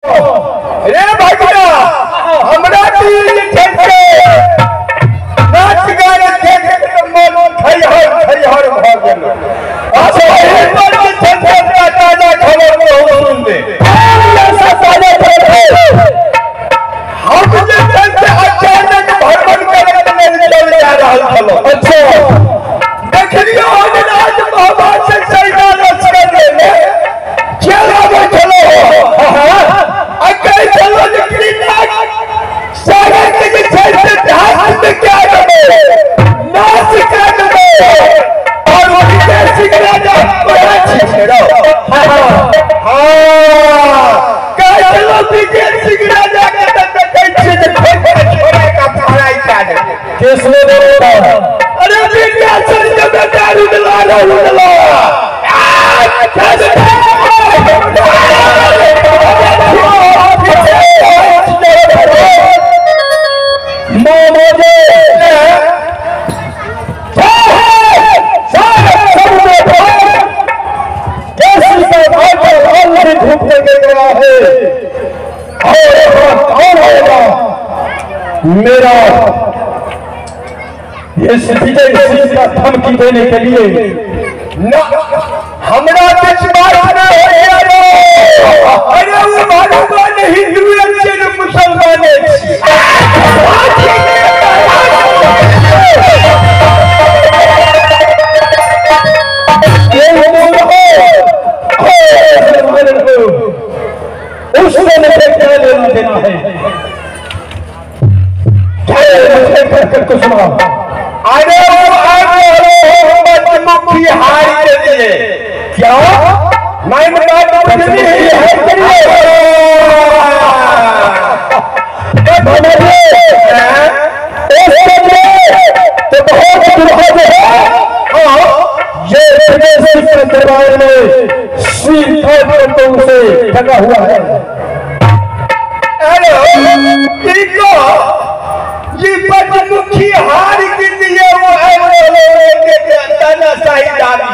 रे भगना हमरा दिल ठेके नाच गाने ठेके मन खैहर भ गेल अच्छा एहि पर जे ठेके ताजा खबर बहुत सुन दे ऐसा ताजा खबर हम जे ठेके अचानक भ्रमण करैत लेल चल जा रहल छलो अच्छा देखलियो आज महाभारत से सैना लश्कर में चला बैठलो अगर चलो निकली सारे के से ढाक में क्या करे नाच कर दे और वो विदेशी राजा बड़ा छेड़ो हां का चलो विदेशी राजा के कैसे छोड़े का फड़ाई काट किसने बोला अरे विदेशी जब दारू दिला उड़लो मेरा इस विजय सिंह का धमकी देने के लिए हमरा विश्वास न हो अरे वो भगवान हिंदू है मुसलमान उससे क्या लेना देना है करके सुना अरे वो मुखी हार के लिए क्या मैं बात नहीं है तो बहुत ये दरबार में सीधा से ढका हुआ है ये पंचमुखी हार के लिए वो तानाशाही दाबी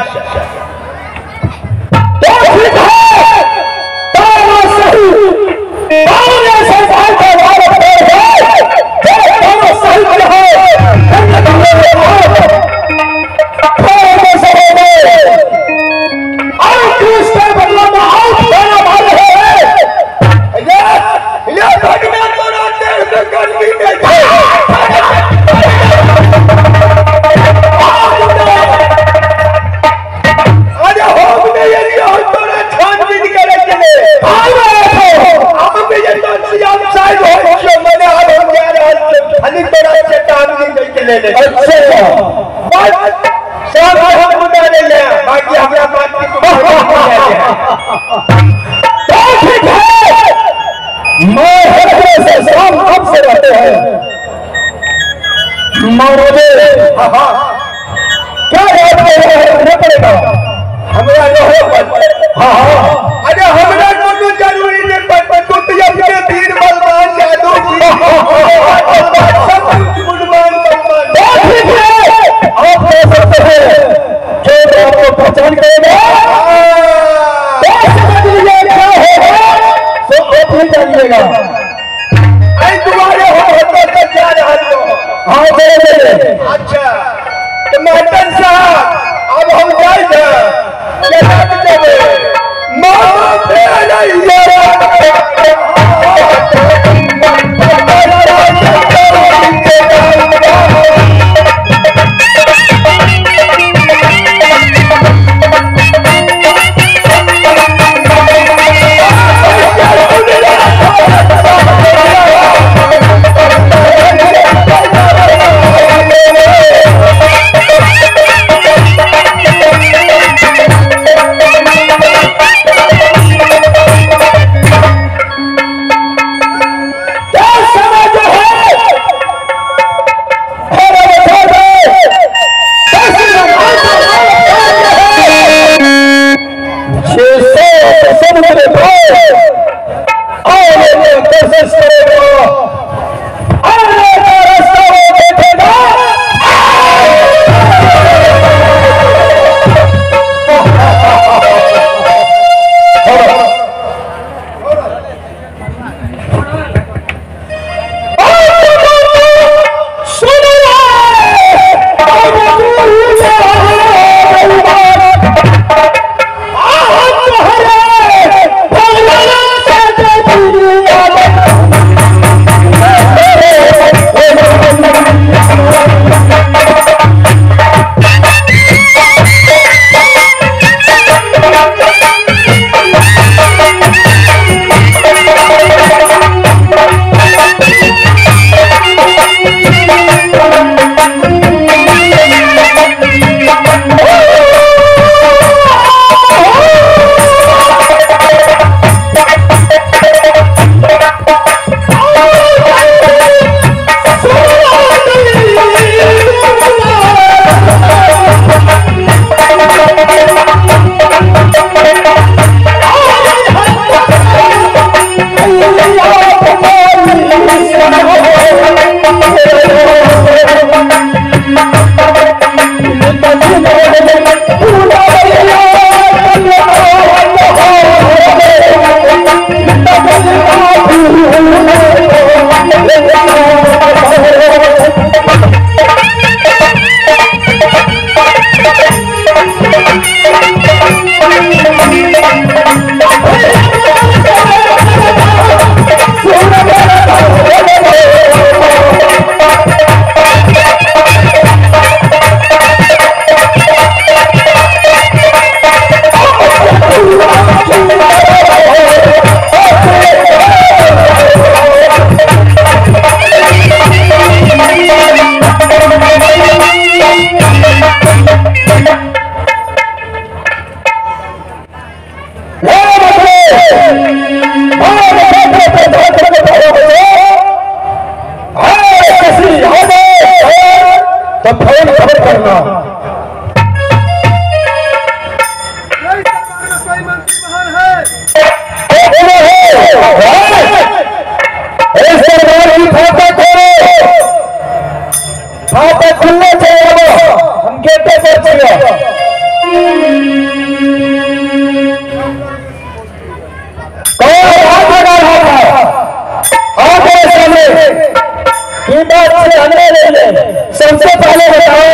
सबसे पहले बताओ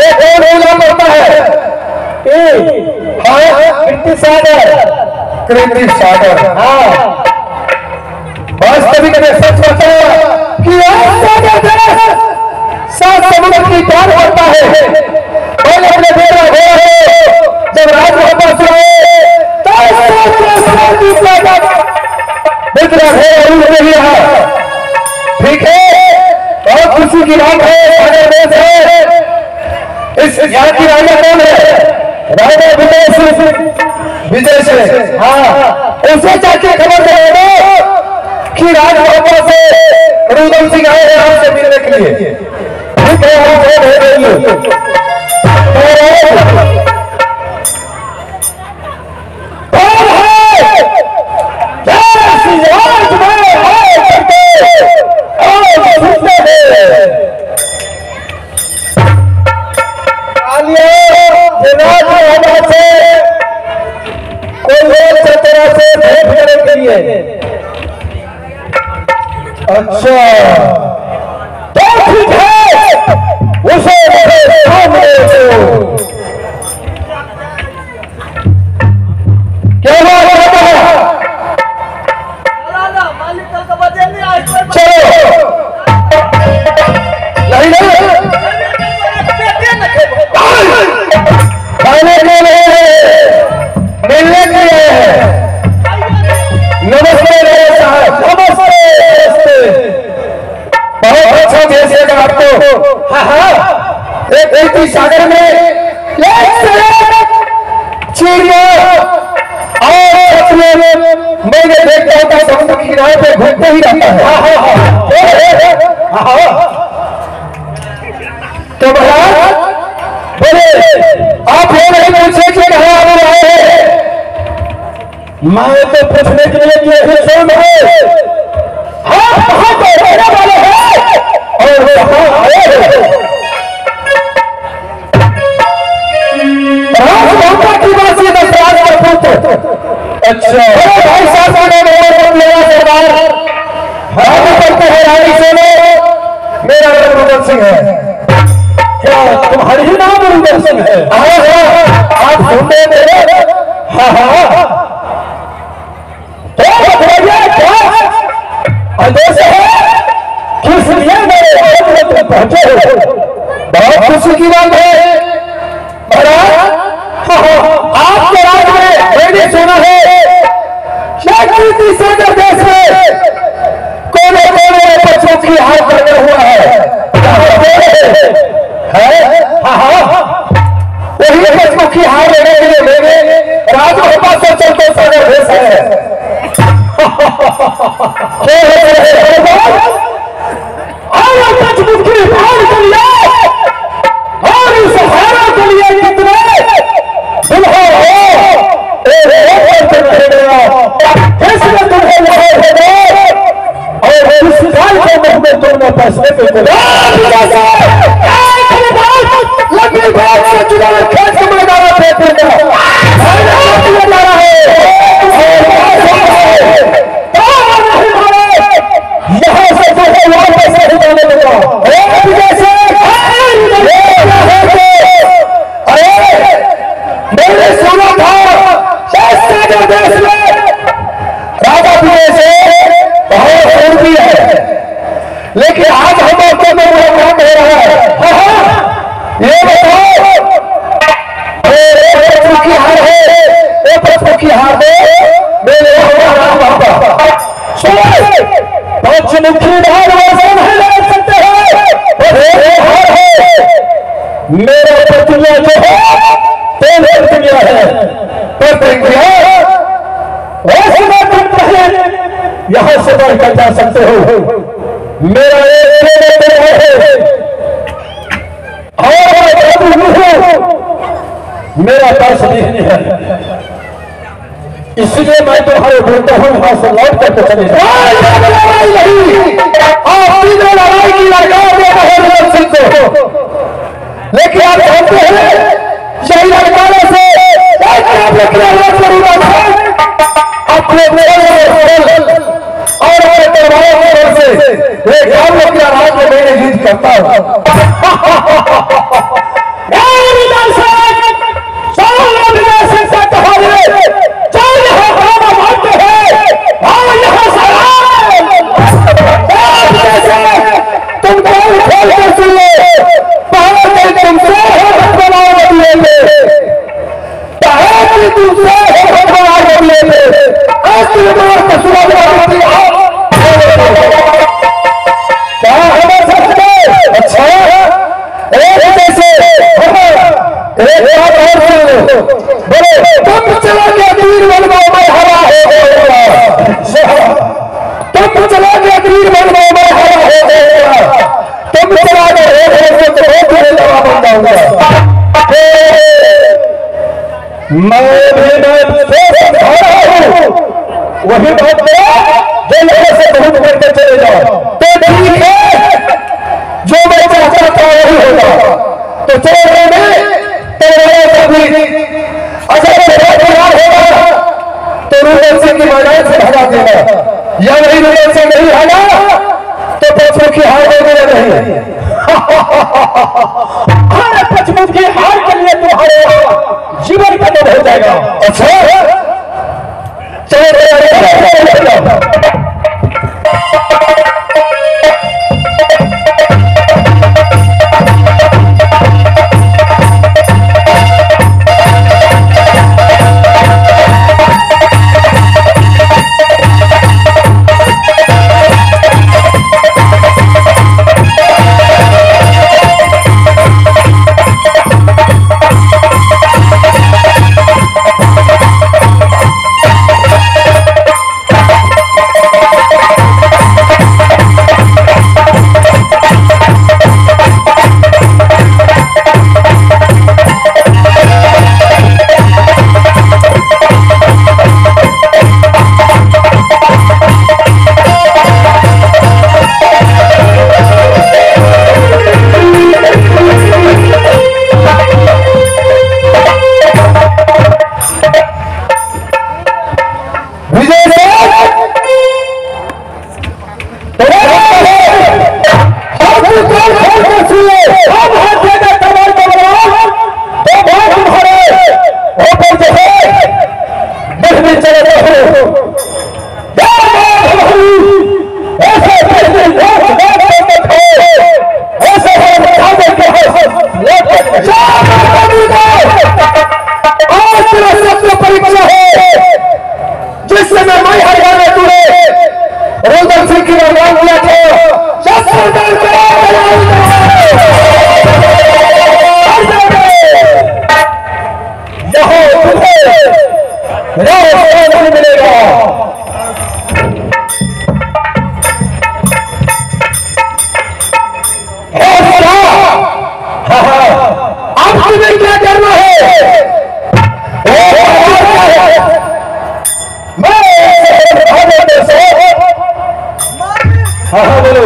एक और नाम होता है कृति सागर। हाँ वास्तविक में सच बताओ कि सात समुद्र की पार होता है। पहले अपने बेरा हो जब राज वापस ठीक है, बहुत खुशी की बात है। देश है इस यहाँ की राजा कौन है? राजा विजय से। हाँ उसे जाके खबर दे कि राज वापस से रुदल सिंह आए हैं आपसे मिलने के लिए। ठीक है हम अच्छा तो ठीक है उसे क्या चलो खाने के लिए मिलने के लिए। नमस्ते मेरे साहब, नमस्ते। बहुत अच्छा देश आपको। हाँ एक सागर में चिड़िया और मैंने देखता हूँ समुद्र के किनारे पे घूमते ही रहता है। तो महाराज बोले आप ये नहीं पूछे कि कहाँ आए हैं? मैं तो पूछने के लिए सुन है कहाँ पे रहने वाले हैं और वो कहाँ आए हैं? राजमाता की बात ये दशराज का पुत्र। अच्छा भाई साहब सरदार हम करते हैं रानी सोनो। मेरा नाम रुदल सिंह है। क्या तुम्हारी ही नाम रुदल सिंह है? आप सुनते मेरे? हाँ तो आदेश है किस लिए मेरे हाथ में तुम पहुंचे हो? बहुत खुशी की बात है महाराज। आपके राज में मैंने सुना है कीर्ति सागर देश में कोने कोने में बच्चों की हार करने हुआ है। वही बच्चों की हार लेने के लिए मेरे राजभवन से चलते सागर देश है। पंचमुखी हार के लिए और इस हारा के लिए कितने दुल्हा हो तुम्हें और इस साल के मुख में तुमने फैसले के लंबी बात से चुनाव खेल के मैदान फेंक देगा यहाँ से जो है वापस नहीं जाने देगा। अरे मैंने सुना था सागर देश में राजा पीने से बहुत शक्ति है, लेकिन आज हम आपको में वो काम हो रहा है। ये बताओ की हार है की हार है मेरे पंचमुखी हार नहीं लड़ सकते हैं। हार है मेरा प्रतिज्ञा जो है तेरे प्रतिज्ञा है। प्रतिज्ञा यहां से बढ़कर जा सकते हो। मेरा मेरा पास नहीं है, इसलिए मैं तुम्हारे बोलता हूं वहां से लौट करके चले जाओ। लड़ाई की लगाओ लेकिन आप जानते हैं यही लड़काने से अपने और से एक राज में मैंने जीत करता हूं। तुम चला गया तीर बनवाओ मैं हरा हो तुम चला गया तीर बनवाओ मैं हरा हो तुम चला गया मैं वही बात जो लोगों से बहुत करके चले जाओ तो ठीक है, जो मैं चाहता था वही होगा। तो चलो में अगर होगा तो रूपन सिंह की मैदान से भगा देगा, या वही रूपन सिंह नहीं भागा तो पंचमुखी हार देगा नहीं। पंचमुखी हार के लिए तुम्हारे जीवन खत्म हो जाएगा। अच्छा चलो रुद्र सिंह की भगवान किया थे नहीं मिलेगा। अब तुम्हें क्या करना है? हाँ बोलो।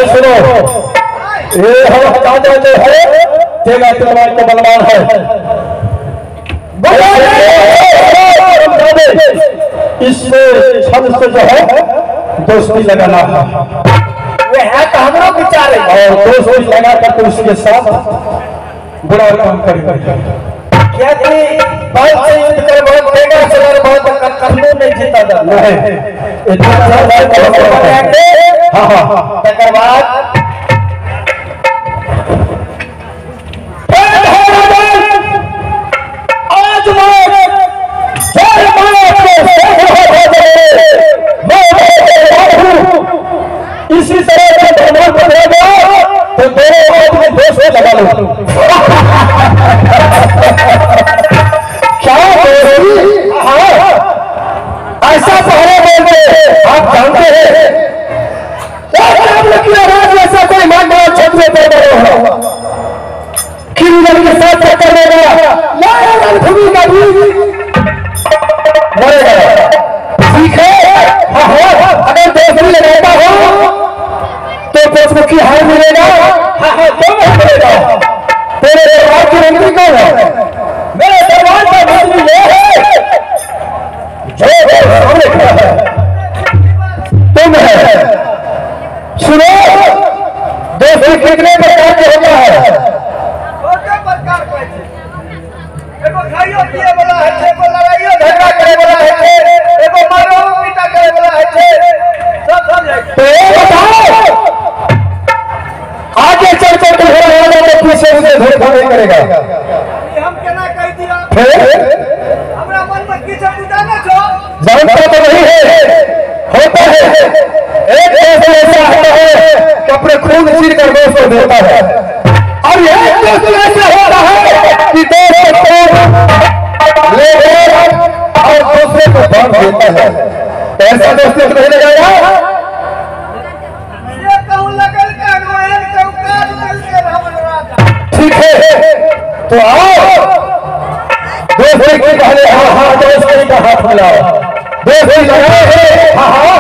सुनो, ये हम हटा देते हैं तेरा तलवार का बलवान है। इससे छंद से जो है दोस्ती लगाना है। वे है तो हम लोग विचारे और दोस्ती लगा कर तो उसके साथ बुरा काम करेंगे। क्या कि बहुत से युद्ध कर बहुत देगा सगर बहुत करने नहीं जीता था नहीं इतना हाँ तकर बाद आज इसी तरह का धर्म बनेगा तो दोनों आदमी दोष में लगा लो। क्या ऐसा पहले बोलते आप जानते हैं की आवाज ऐसा कोई मान बड़ा क्षेत्र में पैदा हो किंगल के साथ टक्कर देगा भूमि का भी मरेगा। ठीक है अगर देश में लगाता हो तो देशमुखी हार मिलेगा। मिलेगा तेरे दरबार की मंत्री कौन है? मेरे दरबार का मंत्री ये है जो सामने खड़ा है तुम है। सुनो देश में कितने प्रकार के होता है? खाइयो पिए वाला है छे को लड़ाइयो झगड़ा करे वाला है छे एगो मारो पीटा करे वाला है छे सब समझ। तो ये बताओ आगे चल चल के हो रहा है पीछे से धोखा नहीं करेगा। ये हम केना कह दिया हमरा मन में किछ बुझाना छो जानता तो नहीं है होता है। एक दोस्त ऐसा होता है कि अपने खून चीर कर दोस्त को देता है और यह दोस्त ऐसा होता है कि दोस्त ले और दूसरे को बांध देता है। ऐसा दोस्त नहीं लगाया ठीक है तो आओ दोस्त की पहले हाँ दोस्त का हाथ मिलाओ दोस्त लगाए हाँ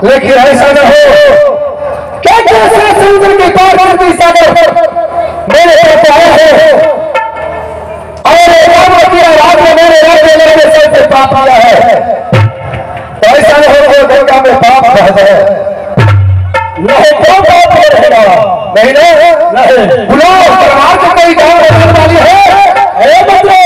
लेकिन ऐसा न हो क्या कैसा समुद्र के पार करती सागर मेरे आया है और आवाज में मेरे राज्य मेरे सबसे पाप आया है। तो ऐसा नहीं हो गंगा में पाप बह जाए नहीं तो पाप रहेगा नहीं नहीं बुलाओ दरबार को कोई गाँव रहने वाली है बच्चे